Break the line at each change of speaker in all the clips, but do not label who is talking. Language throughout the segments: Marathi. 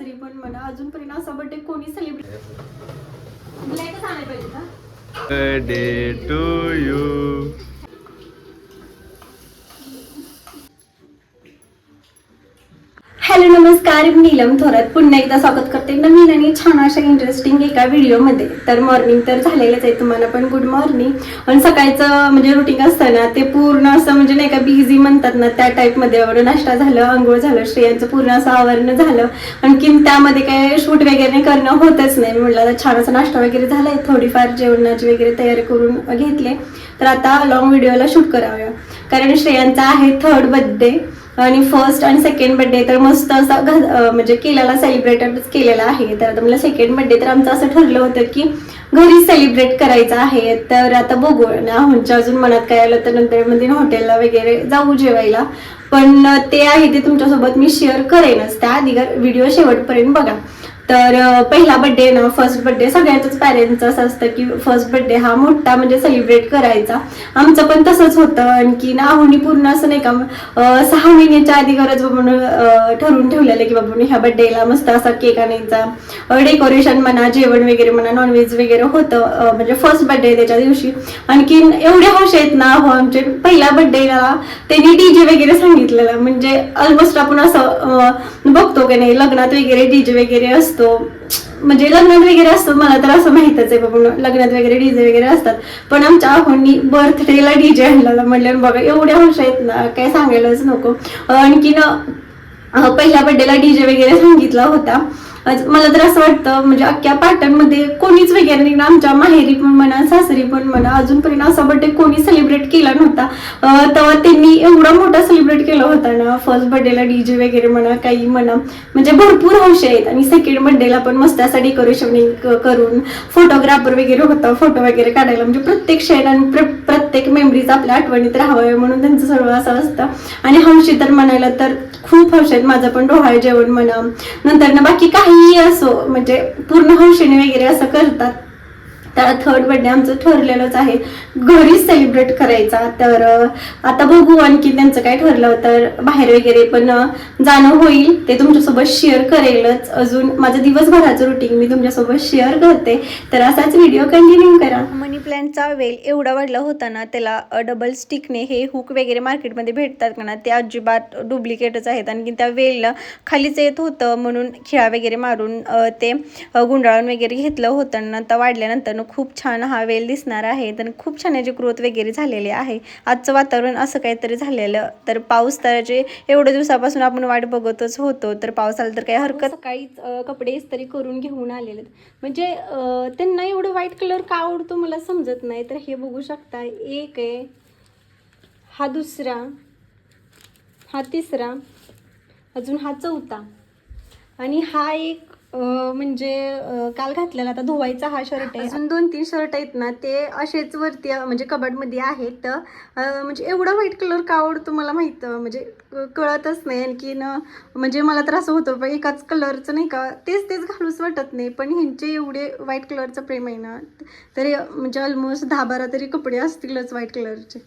सासरी पण म्हणा अजूनपर्यंत असा बर्थडे कोणी सेलिब्रेट ब्लॅकच आणायला पाहिजे का?
Birthday to you.
हॅलो नमस्कार, नीलम थोरात पुन्हा एकदा स्वागत करते नवीन आणि छान अशा इंटरेस्टिंग एका व्हिडिओमध्ये. तर मॉर्निंग तर झालेलंच आहे, तुम्हाला पण गुड मॉर्निंग. आणि सकाळचं म्हणजे रुटीन असतं ना ते पूर्ण असं म्हणजे नाही का बिझी म्हणतात ना त्या टाईपमध्ये. एवढं नाश्ता झालं, आंघोळ झालं, श्रेयांचं पूर्ण असं आवरण झालं. आणखीन त्यामध्ये काय शूट वगैरे करणं होतच नाही. म्हटलं आता छान असा नाश्ता वगैरे झालाय, थोडीफार जेवणाची वगैरे तयारी करून घेतले. तर आता लॉंग व्हिडिओला शूट करावं कारण श्रेयांचा आहे 3rd बर्थडे आणि 1st आणि 2nd बर्थडे तर मस्त असा म्हणजे केलेला सेलिब्रेटच केलेला आहे. तर आता मला 2nd बर्थडे तर आमचं असं ठरलं होतं की घरी सेलिब्रेट करायचं आहे. तर आता बघू ना, म्हणजे अजून मनात काय आलं तर नंतर मध्ये हॉटेलला वगैरे जाऊ जेवायला. पण ते आहे ते तुमच्यासोबत मी शेअर करेनच, त्याआधी व्हिडिओ शेवटपर्यंत बघा. तर पहिला बर्थडे ना, 1st बर्थडे सगळ्याच पॅरेंट्सचं असं असतं की 1st बर्थडे हा मोठा म्हणजे सेलिब्रेट करायचा. आमचं पण तसंच होतं. आणखी नाहुनी पूर्ण असं नाही का 6 महिन्याच्या आधी गरज म्हणून ठरवून ठेवलेलं की बाबा ह्या बर्थडेला मस्त असा केक आणायचा, डेकोरेशन म्हणा, जेवण वगैरे म्हणा, नॉनव्हेज वगैरे होतं म्हणजे 1st बर्थडे त्याच्या दिवशी. आणखीन एवढे हौस आहेत ना हो आमचे. पहिल्या बर्थडेला त्यांनी डीजे वगैरे सांगितलेलं, म्हणजे ऑलमोस्ट आपण असं बघतो की नाही लग्नात वगैरे डीजे वगैरे असतो, म्हणजे लग्नात वगैरे असतो. मला तर असं माहितच आहे बाबा लग्नात वगैरे डीजे वगैरे असतात. पण आमच्या आहोंनी बर्थडेला डीजे आणलेला म्हटल्यावर बघा एवढ्या हौस आहेत ना काय सांगायलाच नको. आणखीन पहिल्या बर्थडेला डीजे वगैरे सांगितला होता. मला तर असं वाटतं म्हणजे अख्ख्या पॅटर्नमध्ये कोणीच वगैरे नाही, आमच्या माहेरी पण म्हणा सासरी पण म्हणा अजूनपर्यंत असा बर्थडे कोणी सेलिब्रेट केला नव्हता. तेव्हा त्यांनी एवढा मोठा सेलिब्रेट केला होता ना. 1st बर्थडेला डीजे वगैरे म्हणा काही म्हणा म्हणजे भरपूर हौशी आहेत. आणि 2nd बर्थडेला पण मस्त असं डेकोरेशन करून फोटोग्राफर वगैरे होता, फोटो वगैरे काढायला म्हणजे प्रत्येक शेड आणि प्रत्येक मेमरीज आपल्या आठवणीत राहावं म्हणून त्यांचं सर्व असं असतं. आणि हौशी तर म्हणायला तर खूप हौशी आहेत. माझं पण डोहाळे जेवण म्हणा नंतर ना बाकी काही असो म्हणजे पूर्ण हौशीने वगैरे असं करतात. तर 3rd बर्थडे आमचं ठरलेलंच आहे घरीच सेलिब्रेट करायचा. तर आता बघू आणखी त्यांचं काय ठरलं तर बाहेर वगैरे पण जाणं होईल, ते तुमच्यासोबत शेअर करेलच. अजून माझं दिवसभराचं रुटीन मी तुमच्यासोबत शेअर करते, तर असाच व्हिडिओ कंटिन्यू करा. मनी प्लॅन्टचा वेल एवढा वाढला होता ना, त्याला डबल स्टिकने हे हुक वगैरे मार्केटमध्ये भेटतात का ना, ते अजिबात डुप्लिकेटच आहेत. आणखी त्या वेलला खालीच येत होतं म्हणून खिळा वगैरे मारून ते गुंडाळून वगैरे घेतलं होतं ना. तर वाढल्यानंतर खूप छान हा वेल दिसणार आहे. तर खूप छान याची ग्रोथ वगैरे झालेली आहे. आजचं वातावरण असं काहीतरी झालेलं. तर पाऊस तर जे एवढ्या दिवसापासून आपण वाट बघतच होतो, तर पाऊस आला तर काही हरकत. सकाळीच कपडे इस्त्री करून घेऊन आलेले म्हणजे त्यांना एवढं व्हाईट कलर का आवडतो मला समजत नाही. तर हे बघू शकता, एक आहे, हा दुसरा, हा तिसरा, अजून हा चौथा आणि हा एक म्हणजे काल घातलेला आता धुवायचा हा शर्ट आहे. अजून 2-3 शर्ट आहेत ना ते असेच वरती म्हणजे कबडमध्ये आहेत. म्हणजे एवढा व्हाईट कलर का आवडतो मला माहित म्हणजे कळतच नाही. आणखीन म्हणजे मला तर असं होतं एकाच कलरचं नाही का तेच घालूच वाटत नाही. पण ह्यांचे एवढे व्हाईट कलरचं प्रेम आहे ना, तरी म्हणजे ऑलमोस्ट 10-12 तरी कपडे असतीलच व्हाईट कलरचे.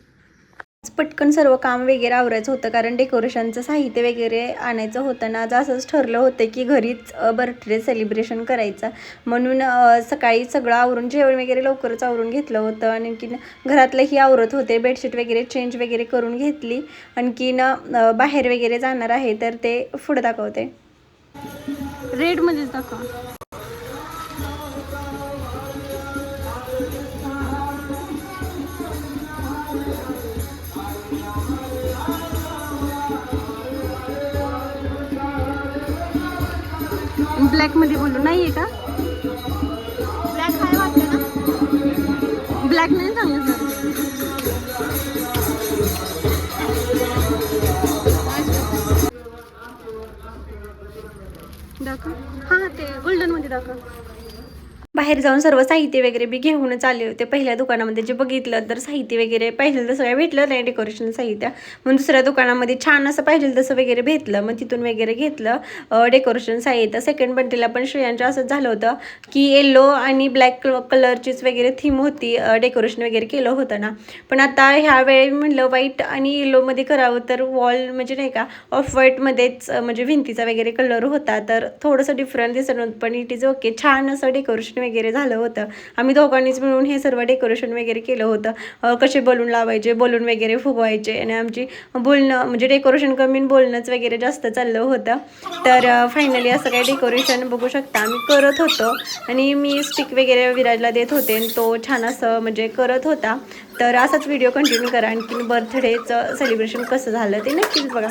पटकन सर्व काम वगैरे आवरायचं होतं कारण डेकोरेशनचं साहित्य वगैरे आणायचं होतं ना. आज असंच ठरलं होतं की घरीच बर्थडे सेलिब्रेशन करायचं म्हणून सकाळी सगळं आवरून जेवण वगैरे लवकरच आवरून घेतलं होतं. आणखीन घरातलंही आवरत होते, बेडशीट वगैरे चेंज वगैरे करून घेतली. आणखीन बाहेर वगैरे जाणार आहे तर ते पुढे दाखवते. रेडमध्येच दाखव. ब्लॅक मध्ये बोलू नाहीये का? ब्लॅक काय वाटतं ना, ब्लॅक नाही चांगलं सर. दाखव, हा ते गोल्डन मध्ये दाखव. बाहेर जाऊन सर्व साहित्य वगैरे बी घेऊनच आले होते. पहिल्या दुकानामध्ये जे बघितलं तर साहित्य वगैरे पाहिजे तसं काही भेटलं नाही डेकोरेशन साहित्य. मग दुसऱ्या दुकानामध्ये छान असं पाहिजे तसं वगैरे भेटलं. मग तिथून वगैरे घेतलं डेकोरेशन साहित्य. सेकंड बर्थडेला पण श्रेयांच्या असंच झालं होतं की येलो आणि ब्लॅक कलरचीच वगैरे थीम होती. डेकोरेशन वगैरे केलं होतं ना. पण आता ह्या वेळी म्हटलं व्हाईट आणि येलोमध्ये करावं, तर वॉल म्हणजे नाही का ऑफ व्हाईटमध्येच म्हणजे भिंतीचा वगैरे कलर होता, तर थोडंसं डिफरंट दिसत होतं. पण इट इज ओके. छान असं डेकोरेशन वगैरे झालं होतं. आम्ही दोघांनीच मिळून हे सर्व डेकोरेशन वगैरे केलं होतं. कसे बलून लावायचे, बलून वगैरे फुगवायचे आणि आमची बोलणं म्हणजे डेकोरेशन कमी बोलणंच वगैरे जास्त चाललं होतं. तर फायनली असं काही डेकोरेशन बघू शकता आम्ही करत होतो आणि मी स्टिक वगैरे विराजला देत होते आणि तो छान असं म्हणजे करत होता. तर असाच व्हिडिओ कंटिन्यू करा. आणखी बर्थडेचं सेलिब्रेशन कसं झालं ते नक्कीच बघा.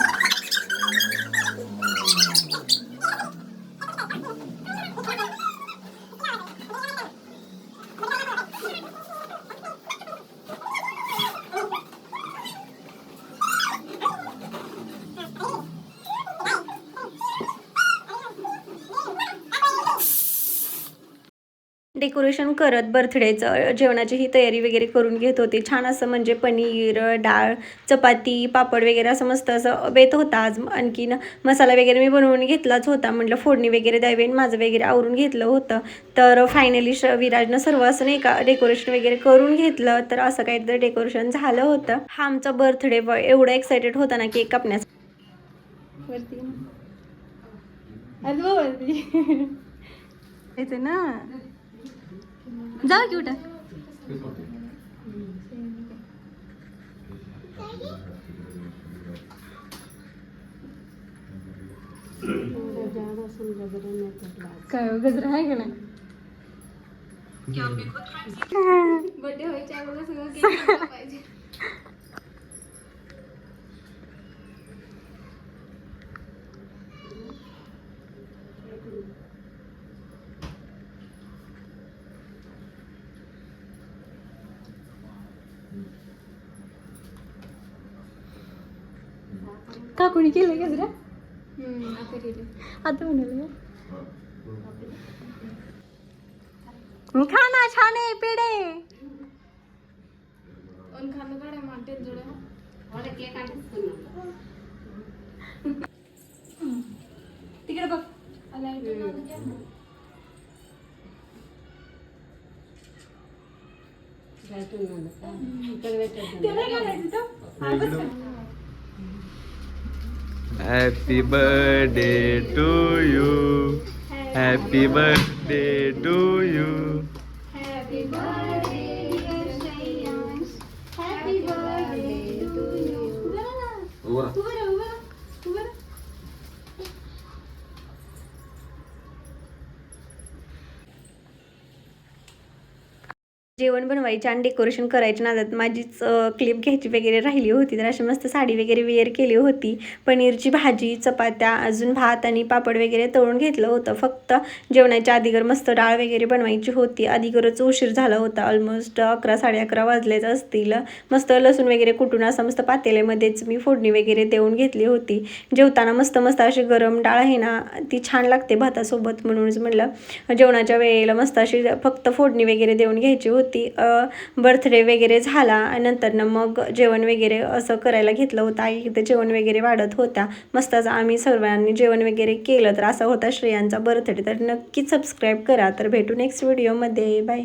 डेकोरेशन करत बर्थडेचं जेवणाची ही तयारी वगैरे करून घेत होते. छान असं म्हणजे पनीर, डाळ, चपाती, पापड वगैरे असं मस्त असं बेत होता आज. आणखीन मसाला वगैरे मी बनवून घेतलाच होता. म्हटलं फोडणी वगैरे द्यावी आणि माझं वगैरे आवरून घेतलं होतं. तर फायनली विराजनं सर्व असं नाही का डेकोरेशन वगैरे करून घेतलं. तर असं काहीतरी डेकोरेशन झालं होतं. हा आमचा बर्थडे एवढं एक्सायटेड होता ना केक कापण्यास वरती ना जाऊ की उठा. काय गजरा आहे का नाही? बर्थडे व्हायच्या अगोदर सगळं केक पाहिजे. का कोणी केलं गजरा? आता म्हणाले खा ना, छान आहे पेढे. तिकडे बघ.
Happy birthday to you. Happy birthday to you.
Happy birthday, dear Shreyansh. Happy birthday to you. जेवण बनवायचे आणि डेकोरेशन करायच्या नादात माझीच क्लिप घ्यायची वगैरे राहिली होती. तर अशी मस्त साडी वगैरे वेअर केली होती. पनीरची भाजी, चपात्या, अजून भात आणि पापड वगैरे तळून घेतलं होतं. फक्त जेवणाच्या आधीगर मस्त डाळ वगैरे बनवायची होती. आधीगरच उशीर झाला होता. ऑलमोस्ट 11 11:30 वाजलेच असतील. मस्त लसूण वगैरे कुटून असं मस्त पातेल्यामध्येच मी फोडणी वगैरे देऊन घेतली होती. जेवताना मस्त मस्त अशी गरम डाळ आहे ना, ती छान लागते भातासोबत. म्हणूनच म्हटलं जेवणाच्या वेळेला मस्त अशी फक्त फोडणी वगैरे देऊन घ्यायची होती. बर्थडे वगैरे झाला नंतर ना मग जेवण वगैरे असं करायला घेतलं होतं. आई इथे जेवण वगैरे वाढत होता. मस्तच आम्ही सर्वांनी जेवण वगैरे केलं. तर असा होता श्रेयांचा बर्थडे. तर नक्कीच सबस्क्राईब करा. तर भेटू नेक्स्ट व्हिडिओमध्ये. बाय.